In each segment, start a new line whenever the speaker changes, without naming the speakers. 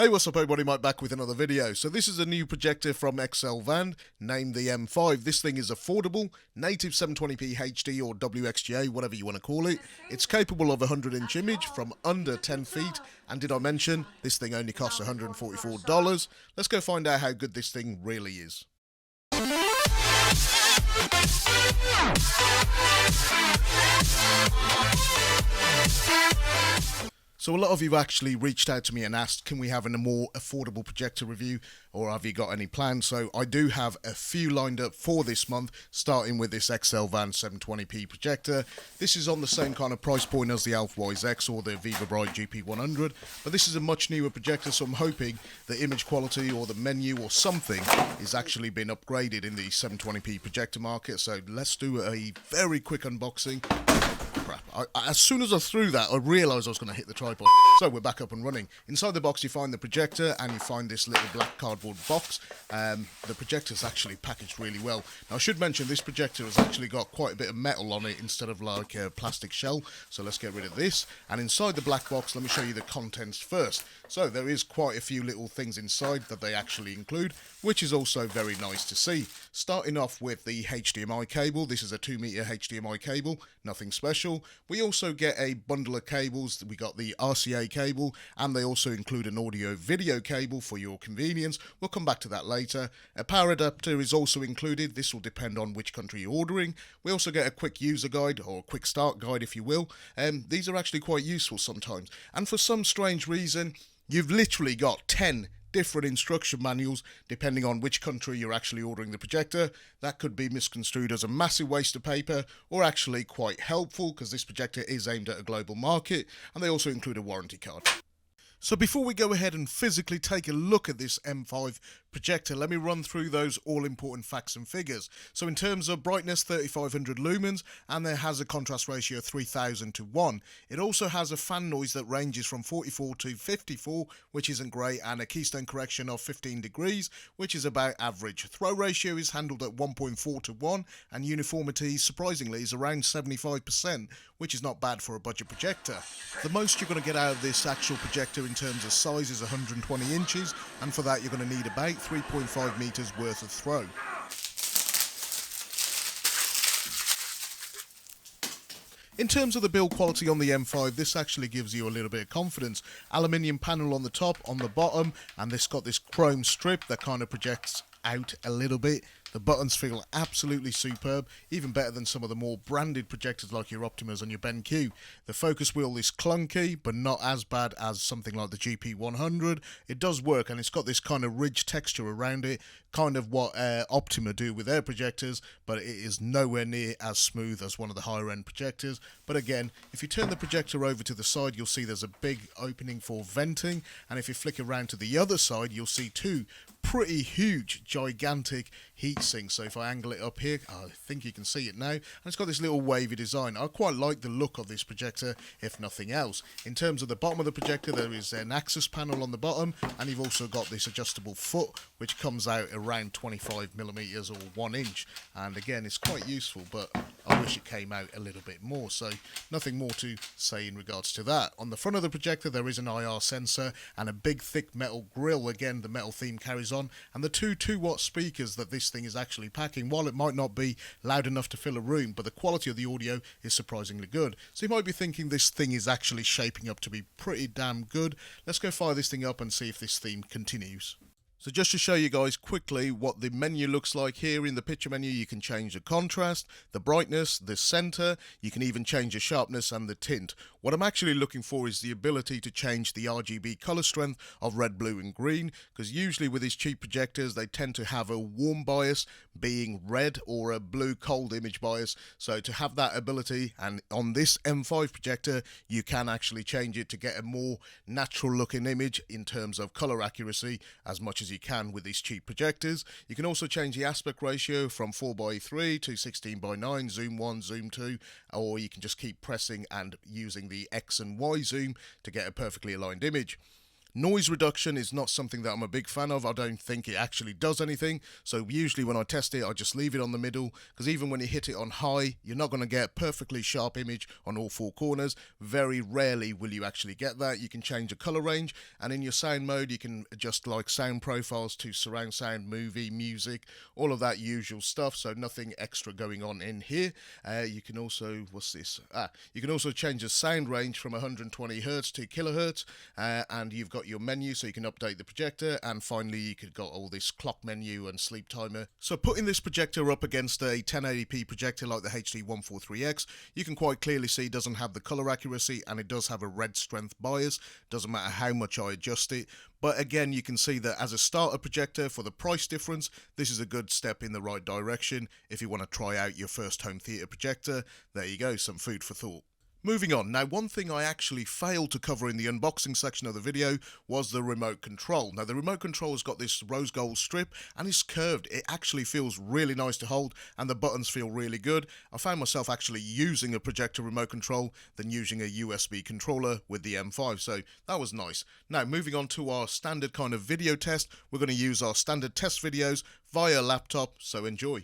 Hey, what's up everybody, Mike back with another video. So this is a new projector from XL-Van, named the M5. This thing is affordable, native 720p HD or WXGA, whatever you want to call it. It's capable of a 100-inch image from under 10 feet, and did I mention, this thing only costs $144. Let's go find out how good this thing really is. So a lot of you actually reached out to me and asked, can we have a more affordable projector review, or have you got any plans? So I do have a few lined up for this month, starting with this XL-Van 720p projector. This is on the same kind of price point as the Alphawise X or the Vivabrite GP100, but this is a much newer projector, so I'm hoping the image quality or the menu or something is actually been upgraded in the 720p projector market. So let's do a very quick unboxing. As soon as I threw that, I realised I was going to hit the tripod. So we're back up and running. Inside the box you find the projector, and you find this little black cardboard box. The projector's actually packaged really well. Now I should mention this projector has actually got quite a bit of metal on it instead of like a plastic shell. So let's get rid of this. And inside the black box, let me show you the contents first. So there is quite a few little things inside that they actually include, which is also very nice to see. Starting off with the HDMI cable. This is a 2-meter HDMI cable, nothing special. We also get a bundle of cables. We got the RCA cable, and they also include an audio video cable for your convenience. We'll come back to that later. A power adapter is also included. This will depend on which country you're ordering. We also get a quick user guide, or a quick start guide if you will. These are actually quite useful sometimes, and for some strange reason you've literally got 10 different instruction manuals depending on which country you're actually ordering the projector. That could be misconstrued as a massive waste of paper, or actually quite helpful because this projector is aimed at a global market, and they also include a warranty card. So before we go ahead and physically take a look at this M5 projector, let me run through those all-important facts and figures. So in terms of brightness, 3500 lumens, and there has a contrast ratio of 3000 to 1. It also has a fan noise that ranges from 44 to 54, which isn't great, and a keystone correction of 15 degrees, which is about average. Throw ratio is handled at 1.4 to 1, and uniformity, surprisingly, is around 75%, which is not bad for a budget projector. The most you're going to get out of this actual projector in terms of size is 120 inches, and for that you're going to need about 3.5 meters worth of throw. In terms of the build quality on the M5, this actually gives you a little bit of confidence. Aluminium panel on the top, on the bottom, and this got this chrome strip that kind of projects out a little bit. The buttons feel absolutely superb, even better than some of the more branded projectors like your Optimas and your BenQ. The focus wheel is clunky, but not as bad as something like the GP100. It does work, and it's got this kind of ridge texture around it, kind of what Optima do with their projectors, but it is nowhere near as smooth as one of the higher end projectors. But again, if you turn the projector over to the side, you'll see there's a big opening for venting, and if you flick around to the other side, you'll see two pretty huge, gigantic heat sinks. So if I angle it up here, I think you can see it now, and it's got this little wavy design. I quite like the look of this projector, if nothing else. In terms of the bottom of the projector, there is an access panel on the bottom, and you've also got this adjustable foot, which comes out around 25 millimeters or 1 inch, and again it's quite useful, but I wish it came out a little bit more. So nothing more to say in regards to that. On the front of the projector there is an IR sensor and a big thick metal grille. Again, the metal theme carries on, and the two 2-watt speakers that this thing is actually packing, while it might not be loud enough to fill a room, but the quality of the audio is surprisingly good. So you might be thinking this thing is actually shaping up to be pretty damn good. Let's go fire this thing up and see if this theme continues. So just to show you guys quickly what the menu looks like here. In the picture menu you can change the contrast, the brightness, the center, you can even change the sharpness and the tint. What I'm actually looking for is the ability to change the RGB color strength of red, blue and green, because usually with these cheap projectors they tend to have a warm bias being red, or a blue cold image bias. So to have that ability, and on this M5 projector you can actually change it to get a more natural looking image in terms of color accuracy as much as you can with these cheap projectors. You can also change the aspect ratio from 4:3 to 16:9, zoom 1, zoom 2, or you can just keep pressing and using the X and Y zoom to get a perfectly aligned image. Noise reduction is not something that I'm a big fan of. I don't think it actually does anything. So usually when I test it, I just leave it on the middle, because even when you hit it on high, you're not going to get a perfectly sharp image on all four corners. Very rarely will you actually get that. You can change the color range, and in your sound mode, you can adjust like sound profiles to surround sound, movie, music, all of that usual stuff. So nothing extra going on in here. You can also, what's this? You can also change the sound range from 120 hertz to kilohertz, and you've got your menu, so you can update the projector, and finally you could got all this clock menu and sleep timer. So putting this projector up against a 1080p projector like the HD143X, you can quite clearly see it doesn't have the color accuracy, and it does have a red strength bias. Doesn't matter how much I adjust it. But again, you can see that as a starter projector, for the price difference, this is a good step in the right direction. If you want to try out your first home theatre projector, there you go, some food for thought. Moving on, now one thing I actually failed to cover in the unboxing section of the video was the remote control. Now the remote control has got this rose gold strip and it's curved. It actually feels really nice to hold and the buttons feel really good. I found myself actually using a projector remote control than using a USB controller with the M5, so that was nice. Now moving on to our standard kind of video test, we're going to use our standard test videos via laptop, so enjoy.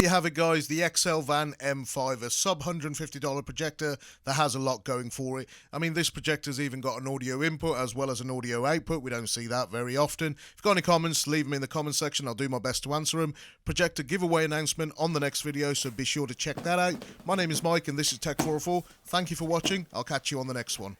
Have it, guys, the XLVAN M5, a sub $150 projector that has a lot going for it. I mean, this projector's even got an audio input as well as an audio output. We don't see that very often. If you've got any comments, leave them in the comment section. I'll do my best to answer them. Projector giveaway announcement on the next video, so be sure to check that out. My name is Mike and this is Tech404. Thank you for watching. I'll catch you on the next one.